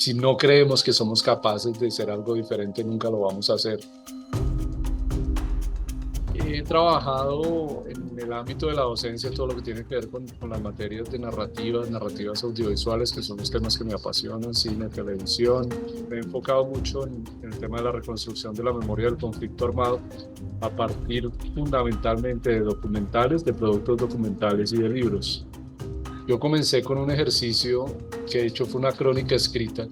Si no creemos que somos capaces de ser algo diferente, nunca lo vamos a hacer. He trabajado en el ámbito de la docencia, todo lo que tiene que ver con las materias de narrativas audiovisuales, que son los temas que me apasionan, cine, televisión. Me he enfocado mucho en el tema de la reconstrucción de la memoria del conflicto armado a partir fundamentalmente de documentales, de productos documentales y de libros. Yo comencé con un ejercicio que de hecho fue una crónica escrita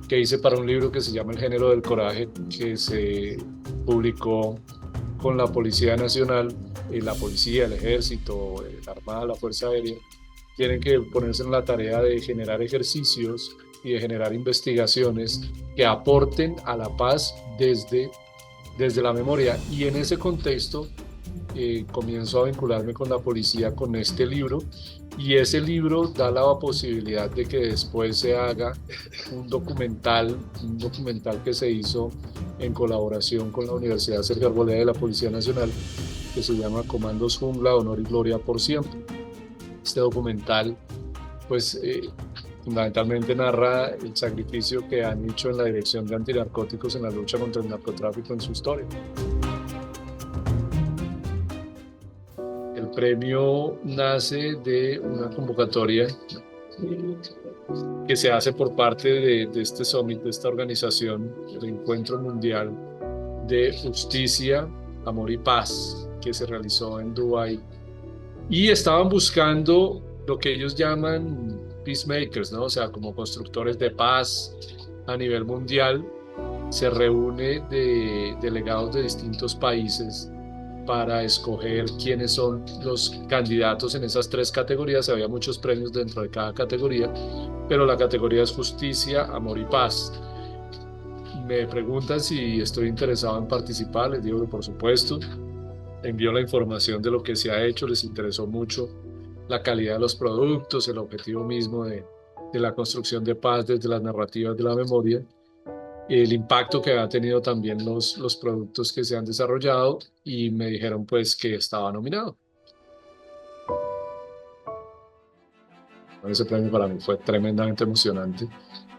que hice para un libro que se llama El género del coraje, que se publicó con la Policía Nacional, la policía, el ejército, la Armada, la Fuerza Aérea. Tienen que ponerse en la tarea de generar ejercicios y de generar investigaciones que aporten a la paz desde la memoria. Y en ese contexto comienzo a vincularme con la policía con este libro, y ese libro da la posibilidad de que después se haga un documental que se hizo en colaboración con la Universidad Sergio Arboleda de la Policía Nacional, que se llama Comandos Jungla, Honor y Gloria por Siempre. Este documental, pues, fundamentalmente narra el sacrificio que han hecho en la Dirección de Antinarcóticos en la lucha contra el narcotráfico en su historia. El premio nace de una convocatoria que se hace por parte de este summit, de esta organización, el Encuentro Mundial de Justicia, Amor y Paz, que se realizó en Dubái. Y estaban buscando lo que ellos llaman peacemakers, ¿no? O sea, como constructores de paz a nivel mundial. Se reúne de delegados de distintos países para escoger quiénes son los candidatos en esas tres categorías. Había muchos premios dentro de cada categoría, pero la categoría es justicia, amor y paz. Me preguntan si estoy interesado en participar, les digo que por supuesto. Envío la información de lo que se ha hecho, les interesó mucho la calidad de los productos, el objetivo mismo de la construcción de paz desde las narrativas de la memoria, el impacto que han tenido también los productos que se han desarrollado, y me dijeron pues que estaba nominado. Ese premio para mí fue tremendamente emocionante,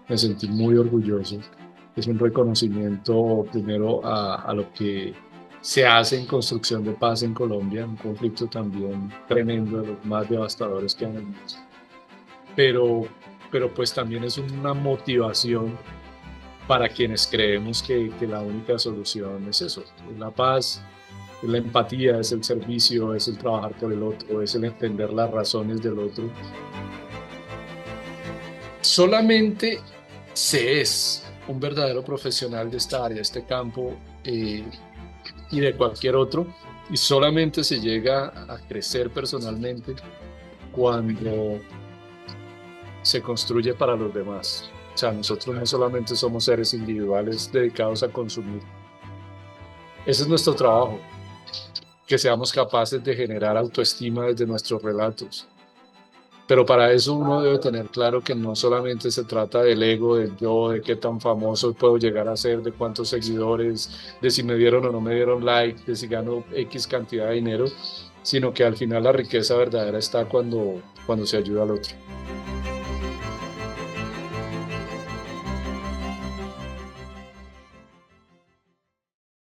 me sentí muy orgulloso. Es un reconocimiento primero a lo que se hace en construcción de paz en Colombia, un conflicto también tremendo, de los más devastadores que han habido. Pero pues también es una motivación para quienes creemos que la única solución es eso, es la paz, es la empatía, es el servicio, es el trabajar por el otro, es el entender las razones del otro. Solamente se es un verdadero profesional de esta área, de este campo, y de cualquier otro, y solamente se llega a crecer personalmente cuando se construye para los demás. O sea, nosotros no solamente somos seres individuales dedicados a consumir. Ese es nuestro trabajo, que seamos capaces de generar autoestima desde nuestros relatos. Pero para eso uno debe tener claro que no solamente se trata del ego, del yo, de qué tan famoso puedo llegar a ser, de cuántos seguidores, de si me dieron o no me dieron like, de si gano X cantidad de dinero, sino que al final la riqueza verdadera está cuando se ayuda al otro.